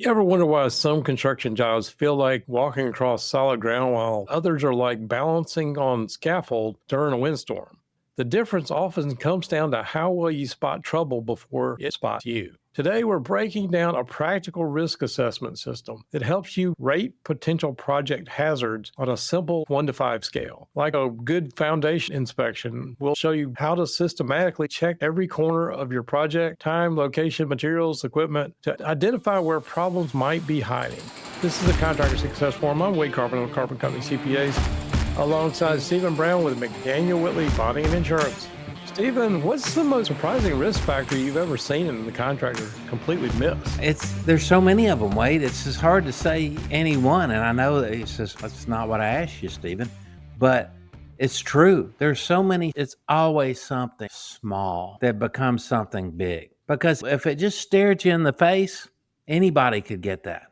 You ever wonder why some construction jobs feel like walking across solid ground while others are like balancing on scaffold during a windstorm? The difference often comes down to how well you spot trouble before it spots you. Today, we're breaking down a practical risk assessment system that helps you rate potential project hazards on a simple 1 to 5 scale. Like a good foundation inspection, we'll show you how to systematically check every corner of your project, time, location, materials, equipment, to identify where problems might be hiding. This is the Contractor Success Forum. I'm Wade Carpenter of Carpenter Company CPAs, alongside Stephen Brown with McDaniel Whitley Bonding and Insurance. Stephen, what's the most surprising risk factor you've ever seen in the contractor completely miss? There's so many of them, Wade. It's just hard to say any one. And I know that that's not what I asked you, Stephen, but it's true. There's so many. It's always something small that becomes something big. Because if it just stared you in the face, anybody could get that.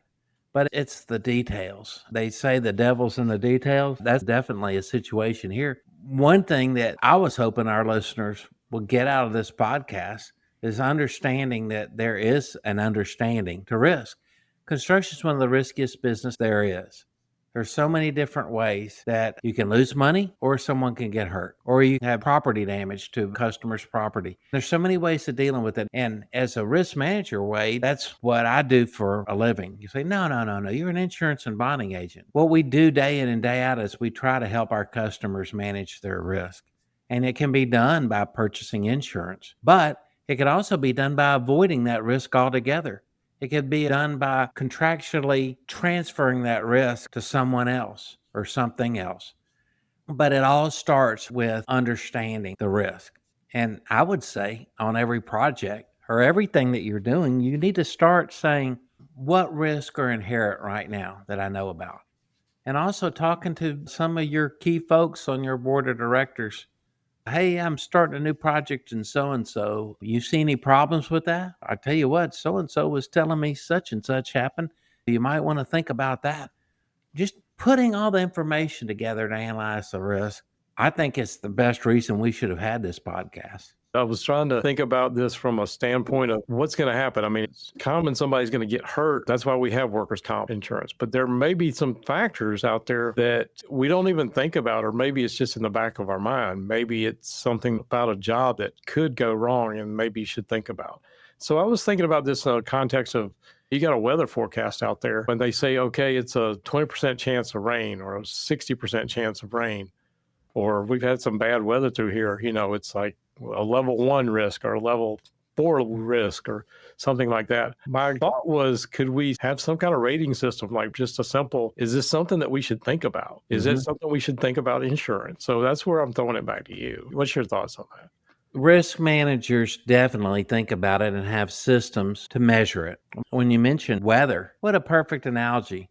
But it's the details. They say the devil's in the details. That's definitely a situation here. One thing that I was hoping our listeners will get out of this podcast is understanding that there is an understanding to risk. Construction is one of the riskiest business there is. There's so many different ways that you can lose money or someone can get hurt or you have property damage to customers' property. There's so many ways of dealing with it. And as a risk manager, Wade, that's what I do for a living. You say, no. You're an insurance and bonding agent. What we do day in and day out is we try to help our customers manage their risk. And it can be done by purchasing insurance, but it can also be done by avoiding that risk altogether. It could be done by contractually transferring that risk to someone else or something else. But it all starts with understanding the risk. And I would say on every project or everything that you're doing, you need to start saying, what risks are inherent right now that I know about? And also talking to some of your key folks on your board of directors. Hey, I'm starting a new project and so. You see any problems with that? I tell you what, so and so was telling me such and such happened. You might want to think about that. Just putting all the information together to analyze the risk. I think it's the best reason we should have had this podcast. I was trying to think about this from a standpoint of what's going to happen. I mean, it's common somebody's going to get hurt. That's why we have workers' comp insurance. But there may be some factors out there that we don't even think about, or maybe it's just in the back of our mind. Maybe it's something about a job that could go wrong and maybe you should think about. So I was thinking about this in the context of, you got a weather forecast out there when they say, okay, it's a 20% chance of rain or a 60% chance of rain, or we've had some bad weather through here. It's like a level 1 risk or a level 4 risk or something like that. My thought was, could we have some kind of rating system, like just a simple, is this something that we should think about? Is it something we should think about insurance? So that's where I'm throwing it back to you. What's your thoughts on that? Risk managers definitely think about it and have systems to measure it. When you mentioned weather, what a perfect analogy.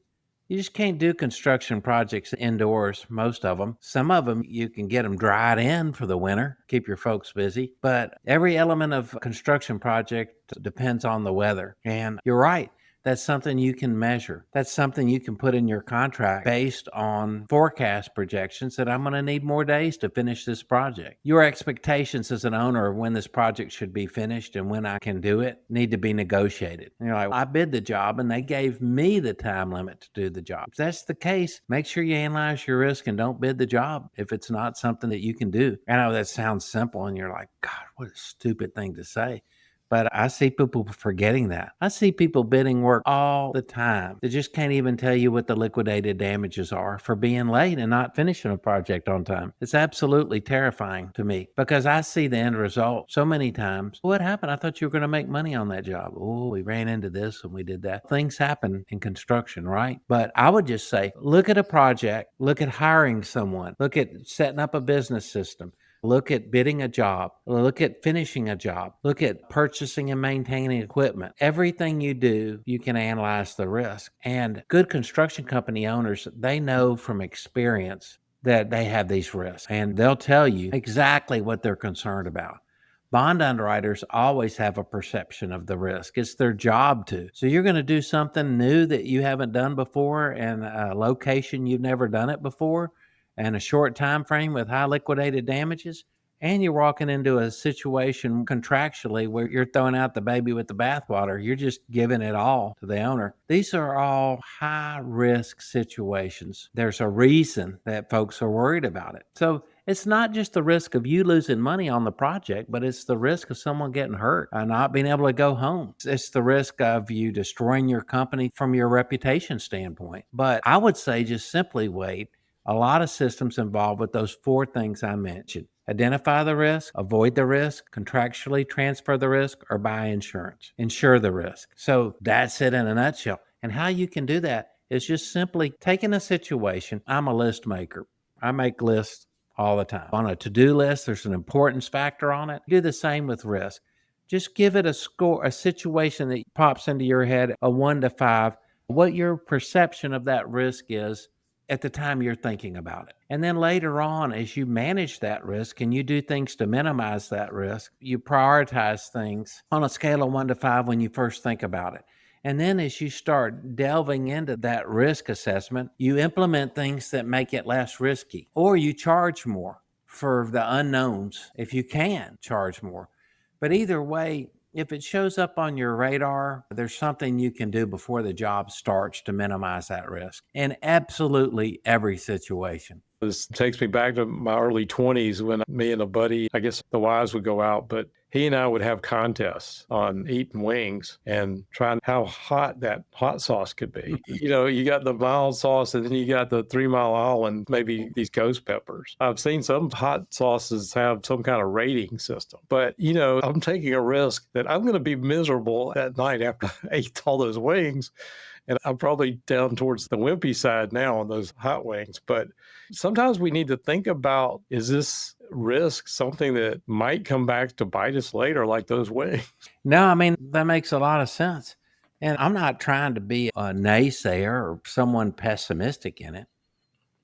You just can't do construction projects indoors, most of them. Some of them, you can get them dried in for the winter, keep your folks busy. But every element of a construction project depends on the weather. And you're right. That's something you can measure. That's something you can put in your contract based on forecast projections that I'm going to need more days to finish this project. Your expectations as an owner of when this project should be finished and when I can do it need to be negotiated. You're like, I bid the job and they gave me the time limit to do the job. If that's the case, make sure you analyze your risk and don't bid the job if it's not something that you can do. I know that sounds simple and you're like, God, what a stupid thing to say. But I see people forgetting that. I see people bidding work all the time. They just can't even tell you what the liquidated damages are for being late and not finishing a project on time. It's absolutely terrifying to me because I see the end result so many times. What happened? I thought you were going to make money on that job. Oh, we ran into this and we did that. Things happen in construction, right? But I would just say, look at a project, look at hiring someone, look at setting up a business system. Look at bidding a job. Look at finishing a job. Look at purchasing and maintaining equipment. Everything you do, you can analyze the risk. And good construction company owners, they know from experience that they have these risks. And they'll tell you exactly what they're concerned about. Bond underwriters always have a perception of the risk. It's their job to. So you're going to do something new that you haven't done before in a location you've never done it before, and a short time frame with high liquidated damages, And you're walking into a situation contractually where you're throwing out the baby with the bathwater. You're just giving it all to the owner. These are all high risk situations. There's a reason that folks are worried about it. So it's not just the risk of you losing money on the project, but it's the risk of someone getting hurt and not being able to go home. It's the risk of you destroying your company from your reputation standpoint. But I would say just simply wait. A lot of systems involved with those four things I mentioned. Identify the risk, avoid the risk, contractually transfer the risk, or buy insurance. Insure the risk. So that's it in a nutshell. And how you can do that is just simply taking a situation. I'm a list maker. I make lists all the time. On a to-do list, there's an importance factor on it. Do the same with risk. Just give it a score, a situation that pops into your head, a 1 to 5, what your perception of that risk is at the time you're thinking about it. And then later on, as you manage that risk and you do things to minimize that risk, you prioritize things on a scale of 1 to 5 when you first think about it. And then as you start delving into that risk assessment, you implement things that make it less risky, or you charge more for the unknowns if you can charge more. But either way, if it shows up on your radar, there's something you can do before the job starts to minimize that risk in absolutely every situation. This takes me back to my early 20s when me and a buddy, I guess the wives would go out, but he and I would have contests on eating wings and trying how hot that hot sauce could be. You got the mild sauce and then you got the 3 Mile Island, maybe these ghost peppers. I've seen some hot sauces have some kind of rating system, but I'm taking a risk that I'm going to be miserable that night after I ate all those wings. And I'm probably down towards the wimpy side now on those hot wings. But sometimes we need to think about, is this risk something that might come back to bite us later, like those wings? No, I mean, that makes a lot of sense. And I'm not trying to be a naysayer or someone pessimistic in it.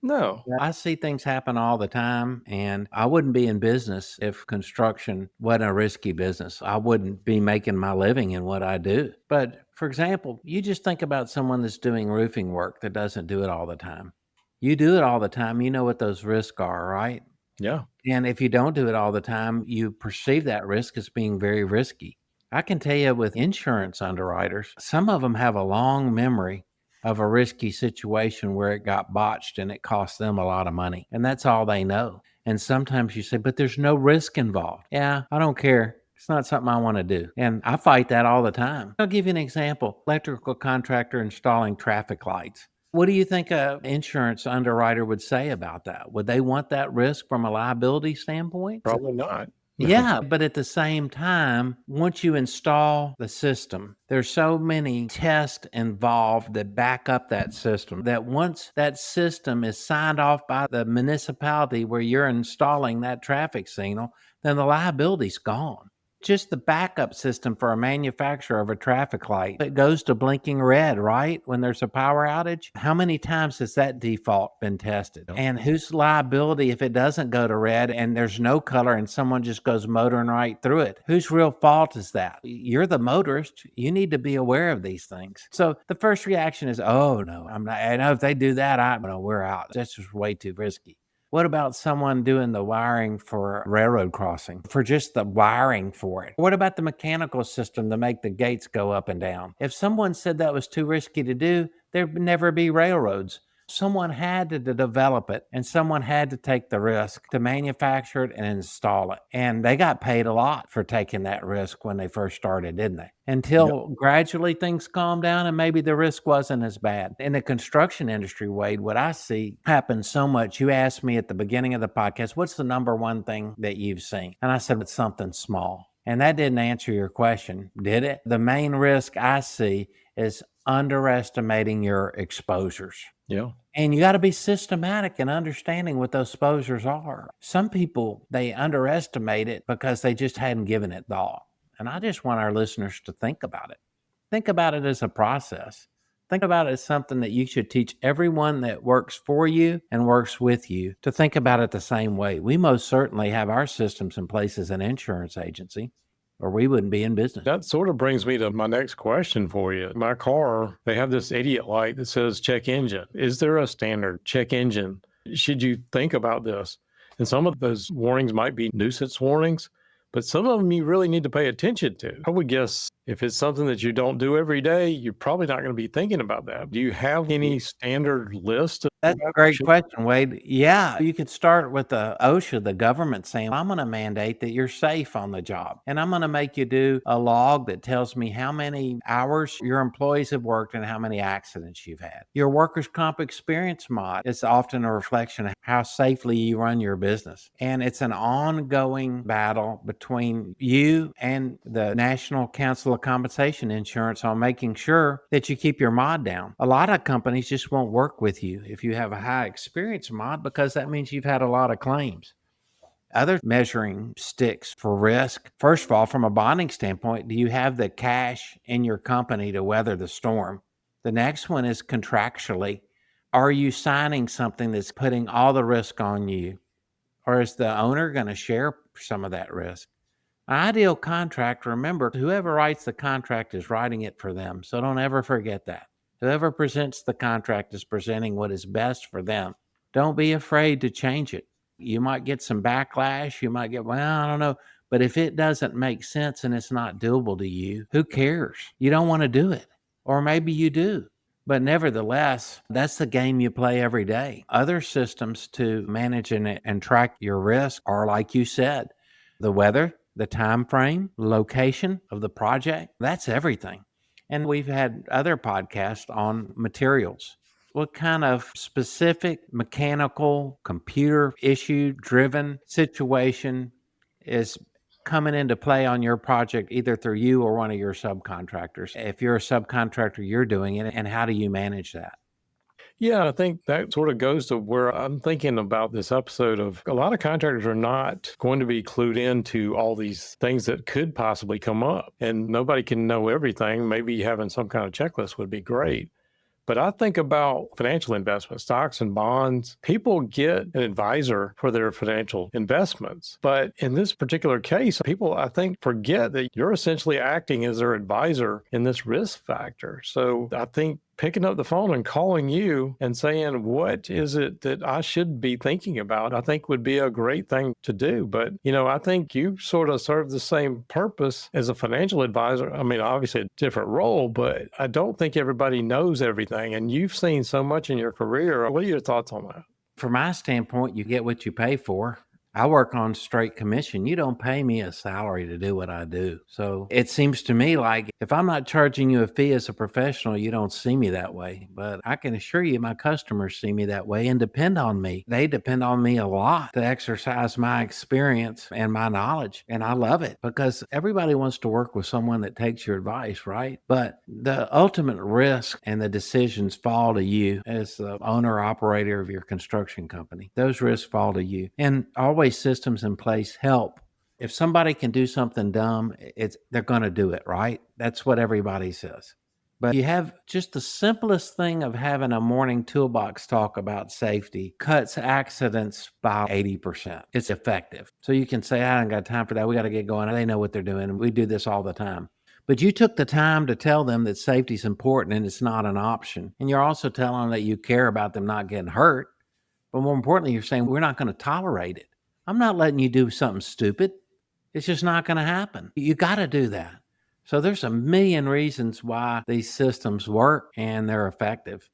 No. I see things happen all the time, and I wouldn't be in business if construction wasn't a risky business. I wouldn't be making my living in what I do. But for example, you just think about someone that's doing roofing work that doesn't do it all the time. You do it all the time, you know what those risks are, right? Yeah. And if you don't do it all the time, you perceive that risk as being very risky. I can tell you with insurance underwriters, some of them have a long memory of a risky situation where it got botched and it cost them a lot of money. And that's all they know. And sometimes you say, but there's no risk involved. Yeah, I don't care. It's not something I want to do. And I fight that all the time. I'll give you an example. Electrical contractor installing traffic lights. What do you think an insurance underwriter would say about that? Would they want that risk from a liability standpoint? Probably not. Yeah, but at the same time, once you install the system, there's so many tests involved that back up that system that once that system is signed off by the municipality where you're installing that traffic signal, then the liability's gone. Just the backup system for a manufacturer of a traffic light, it goes to blinking red, right? When there's a power outage. How many times has that default been tested? Yep. And whose liability if it doesn't go to red and there's no color and someone just goes motoring right through it? Whose real fault is that? You're the motorist. You need to be aware of these things. So the first reaction is, oh no, I'm not. I know if they do that, we're out. That's just way too risky. What about someone doing the wiring for railroad crossing, for just the wiring for it? What about the mechanical system to make the gates go up and down? If someone said that was too risky to do, there'd never be railroads. Someone had to develop it and someone had to take the risk to manufacture it and install it. And they got paid a lot for taking that risk when they first started, didn't they? Until gradually things calmed down and maybe the risk wasn't as bad. In the construction industry, Wade, what I see happen so much, you asked me at the beginning of the podcast, what's the number one thing that you've seen? And I said, it's something small. And that didn't answer your question, did it? The main risk I see is underestimating your exposures. Yeah. And you got to be systematic in understanding what those exposures are. Some people, they underestimate it because they just hadn't given it thought. And I just want our listeners to think about it. Think about it as a process. Think about it as something that you should teach everyone that works for you and works with you to think about it the same way. We most certainly have our systems in place as an insurance agency, or we wouldn't be in business. That sort of brings me to my next question for you. My car, they have this idiot light that says check engine. Is there a standard check engine? Should you think about this? And some of those warnings might be nuisance warnings, but some of them you really need to pay attention to. I would guess if it's something that you don't do every day, you're probably not going to be thinking about that. Do you have any standard list of That's a great question, Wade. Yeah, you could start with the OSHA, the government saying, I'm going to mandate that you're safe on the job. And I'm going to make you do a log that tells me how many hours your employees have worked and how many accidents you've had. Your workers' comp experience mod is often a reflection of how safely you run your business. And it's an ongoing battle between you and the National Council of Compensation Insurance on making sure that you keep your mod down. A lot of companies just won't work with you if you have a high experience mod, because that means you've had a lot of claims. Other measuring sticks for risk, first of all, from a bonding standpoint, do you have the cash in your company to weather the storm? The next one is contractually. Are you signing something that's putting all the risk on you? Or is the owner going to share some of that risk? An ideal contract, remember, whoever writes the contract is writing it for them. So don't ever forget that. Whoever presents the contract is presenting what is best for them. Don't be afraid to change it. You might get some backlash. You might get, well, I don't know. But if it doesn't make sense and it's not doable to you, who cares? You don't want to do it. Or maybe you do. But nevertheless, that's the game you play every day. Other systems to manage and track your risk are, like you said, the weather, the time frame, location of the project. That's everything. And we've had other podcasts on materials. What kind of specific mechanical, computer issue driven situation is coming into play on your project, either through you or one of your subcontractors? If you're a subcontractor, you're doing it, and how do you manage that? Yeah, I think that sort of goes to where I'm thinking about this episode of a lot of contractors are not going to be clued into all these things that could possibly come up. And nobody can know everything. Maybe having some kind of checklist would be great. But I think about financial investments, stocks and bonds. People get an advisor for their financial investments. But in this particular case, people, I think, forget that you're essentially acting as their advisor in this risk factor. So I think picking up the phone and calling you and saying, what is it that I should be thinking about, I think would be a great thing to do. But, I think you sort of serve the same purpose as a financial advisor. I mean, obviously a different role, but I don't think everybody knows everything. And you've seen so much in your career. What are your thoughts on that? From my standpoint, you get what you pay for. I work on straight commission. You don't pay me a salary to do what I do. So it seems to me like if I'm not charging you a fee as a professional, you don't see me that way. But I can assure you my customers see me that way and depend on me. They depend on me a lot to exercise my experience and my knowledge. And I love it because everybody wants to work with someone that takes your advice, right? But the ultimate risk and the decisions fall to you as the owner operator of your construction company. Those risks fall to you. And always systems in place help. If somebody can do something dumb, they're going to do it, right? That's what everybody says. But you have just the simplest thing of having a morning toolbox talk about safety cuts accidents by 80%. It's effective. So you can say, I don't got time for that. We got to get going. They know what they're doing. And we do this all the time. But you took the time to tell them that safety is important and it's not an option. And you're also telling them that you care about them not getting hurt. But more importantly, you're saying, we're not going to tolerate it. I'm not letting you do something stupid. It's just not going to happen. You got to do that. So there's a million reasons why these systems work and they're effective.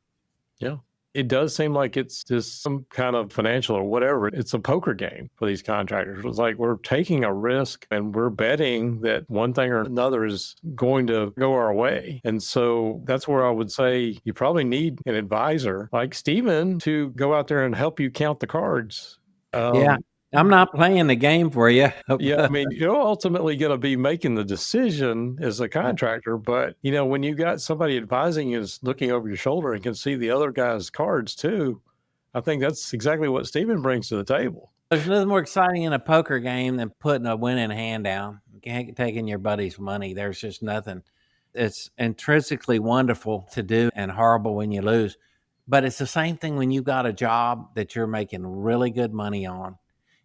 Yeah. It does seem like it's just some kind of financial or whatever. It's a poker game for these contractors. It's like we're taking a risk and we're betting that one thing or another is going to go our way. And so that's where I would say you probably need an advisor like Stephen to go out there and help you count the cards. Yeah. I'm not playing the game for you. Yeah, I mean, you're ultimately going to be making the decision as a contractor, but when you got somebody advising you is looking over your shoulder and can see the other guy's cards too, I think that's exactly what Stephen brings to the table. There's nothing more exciting in a poker game than putting a winning hand down, taking your buddy's money. There's just nothing. It's intrinsically wonderful to do and horrible when you lose. But it's the same thing when you got a job that you're making really good money on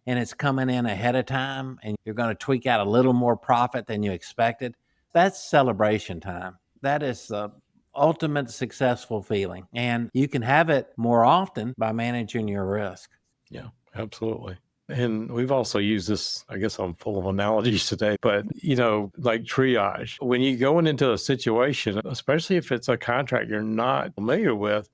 and it's coming in ahead of time and you're going to tweak out a little more profit than you expected. That's celebration time. That is the ultimate successful feeling. And you can have it more often by managing your risk. Yeah, absolutely. And we've also used this, I guess I'm full of analogies today, but like triage. When you going into a situation, especially if it's a contract you're not familiar with,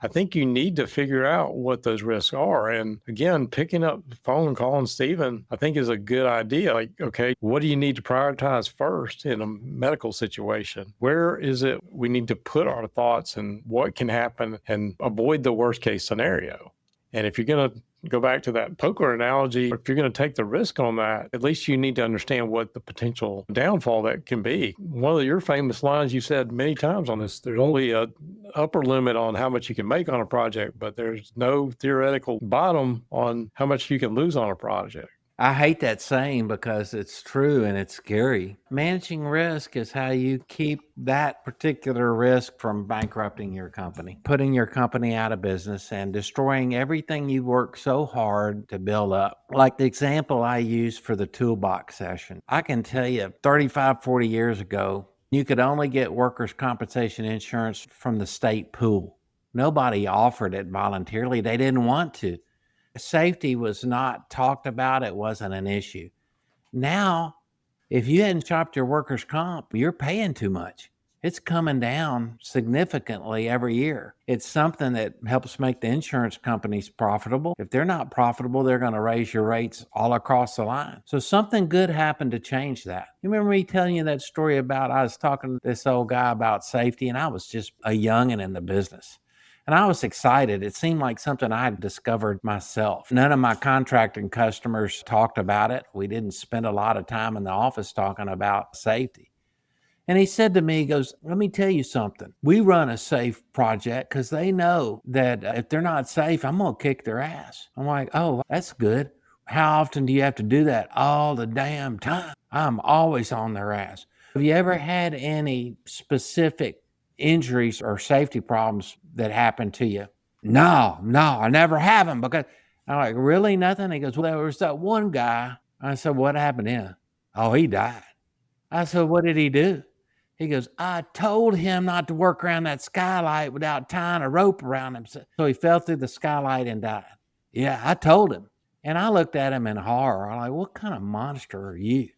I think you need to figure out what those risks are. And again, picking up the phone and calling Stephen, I think is a good idea. Like, okay, what do you need to prioritize first in a medical situation? Where is it we need to put our thoughts and what can happen and avoid the worst case scenario? And if you're going to go back to that poker analogy, if you're going to take the risk on that, at least you need to understand what the potential downfall that can be. One of your famous lines you said many times on this, there's only a upper limit on how much you can make on a project, but there's no theoretical bottom on how much you can lose on a project. I hate that saying because it's true and it's scary. Managing risk is how you keep that particular risk from bankrupting your company, putting your company out of business, and destroying everything you've worked so hard to build up. Like the example I used for the Toolbox session. I can tell you 35, 40 years ago, you could only get workers' compensation insurance from the state pool. Nobody offered it voluntarily. They didn't want to. Safety was not talked about. It wasn't an issue. Now, if you hadn't shopped your workers' comp, you're paying too much. It's coming down significantly every year. It's something that helps make the insurance companies profitable. If they're not profitable, they're going to raise your rates all across the line. So something good happened to change that. You remember me telling you that story about I was talking to this old guy about safety, and I was just a youngin' in the business. And I was excited. It seemed like something I had discovered myself. None of my contracting customers talked about it. We didn't spend a lot of time in the office talking about safety. And he said to me, he goes, let me tell you something. We run a safe project because they know that if they're not safe, I'm going to kick their ass. I'm like, oh, that's good. How often do you have to do that? All the damn time. I'm always on their ass. Have you ever had any specific injuries or safety problems that happened to you? No, I never have them. Because I'm like, really, nothing? He goes, well, there was that one guy. I said, what happened to him? Oh, he died. I said, what did he do? He goes, I told him not to work around that skylight without tying a rope around him. So he fell through the skylight and died. Yeah, I told him. And I looked at him in horror. I'm like, what kind of monster are you?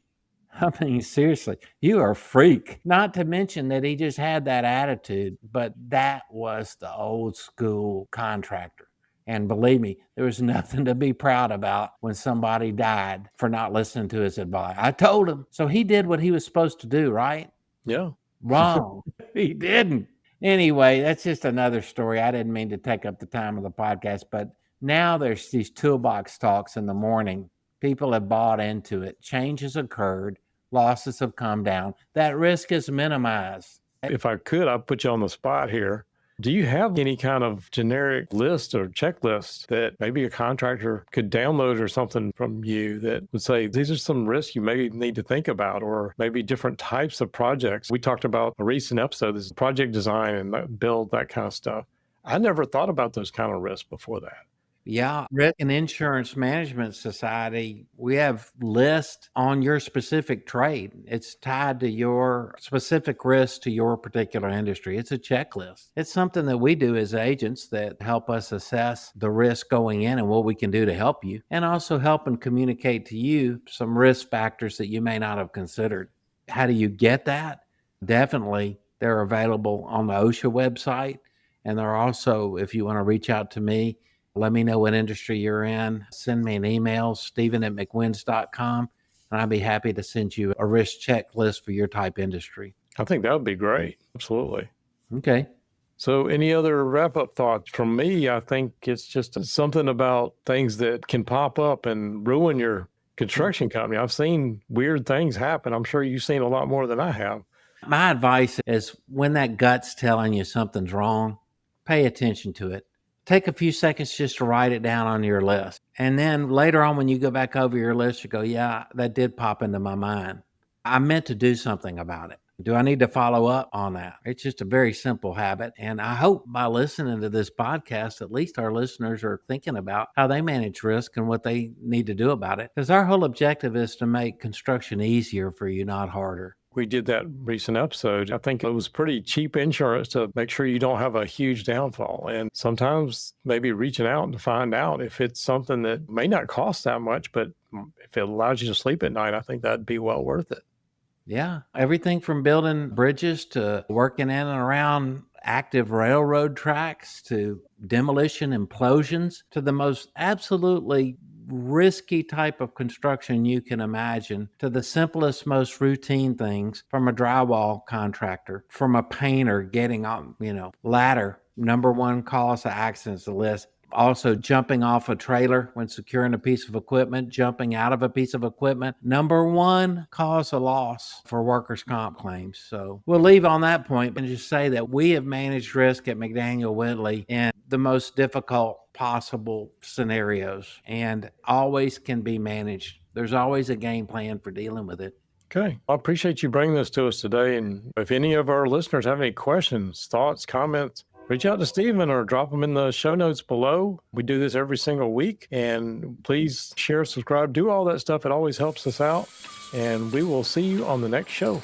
I mean, seriously, you are a freak. Not to mention that he just had that attitude, but that was the old school contractor. And believe me, there was nothing to be proud about when somebody died for not listening to his advice. I told him. So he did what he was supposed to do, right? Yeah. Wrong. He didn't. Anyway, that's just another story. I didn't mean to take up the time of the podcast, but now there's these toolbox talks in the morning. People have bought into it. Change has occurred. Losses have come down. That risk is minimized. If I could, I'd put you on the spot here. Do you have any kind of generic list or checklist that maybe a contractor could download or something from you that would say, these are some risks you may need to think about, or maybe different types of projects? We talked about a recent episode, this project design and build, that kind of stuff. I never thought about those kind of risks before that. Yeah, Risk and Insurance Management Society, we have lists on your specific trade. It's tied to your specific risk to your particular industry. It's a checklist. It's something that we do as agents that help us assess the risk going in and what we can do to help you, and also help and communicate to you some risk factors that you may not have considered. How do you get that? Definitely, they're available on the OSHA website. And they're also, if you want to reach out to me, let me know what industry you're in. Send me an email, steven@mcwins.com, and I'd be happy to send you a risk checklist for your type industry. I think that would be great. Absolutely. Okay. So any other wrap-up thoughts from me? I think it's just something about things that can pop up and ruin your construction company. I've seen weird things happen. I'm sure you've seen a lot more than I have. My advice is when that gut's telling you something's wrong, pay attention to it. Take a few seconds just to write it down on your list. And then later on, when you go back over your list, you go, yeah, that did pop into my mind. I meant to do something about it. Do I need to follow up on that? It's just a very simple habit. And I hope by listening to this podcast, at least our listeners are thinking about how they manage risk and what they need to do about it. Because our whole objective is to make construction easier for you, not harder. We did that recent episode. I think it was pretty cheap insurance to make sure you don't have a huge downfall. And sometimes maybe reaching out to find out if it's something that may not cost that much, but if it allows you to sleep at night, I think that'd be well worth it. Yeah. Everything from building bridges to working in and around active railroad tracks to demolition implosions to the most absolutely risky type of construction you can imagine, to the simplest, most routine things, from a drywall contractor, from a painter getting on, ladder, number one cause of accidents list. Also, jumping off a trailer when securing a piece of equipment, jumping out of a piece of equipment, number one cause of loss for workers' comp claims. So we'll leave on that point and just say that we have managed risk at McDaniel Whitley in the most difficult possible scenarios and always can be managed. There's always a game plan for dealing with it. Okay. I appreciate you bringing this to us today. And if any of our listeners have any questions, thoughts, comments, reach out to Stephen or drop them in the show notes below. We do this every single week. And please share, subscribe, do all that stuff. It always helps us out. And we will see you on the next show.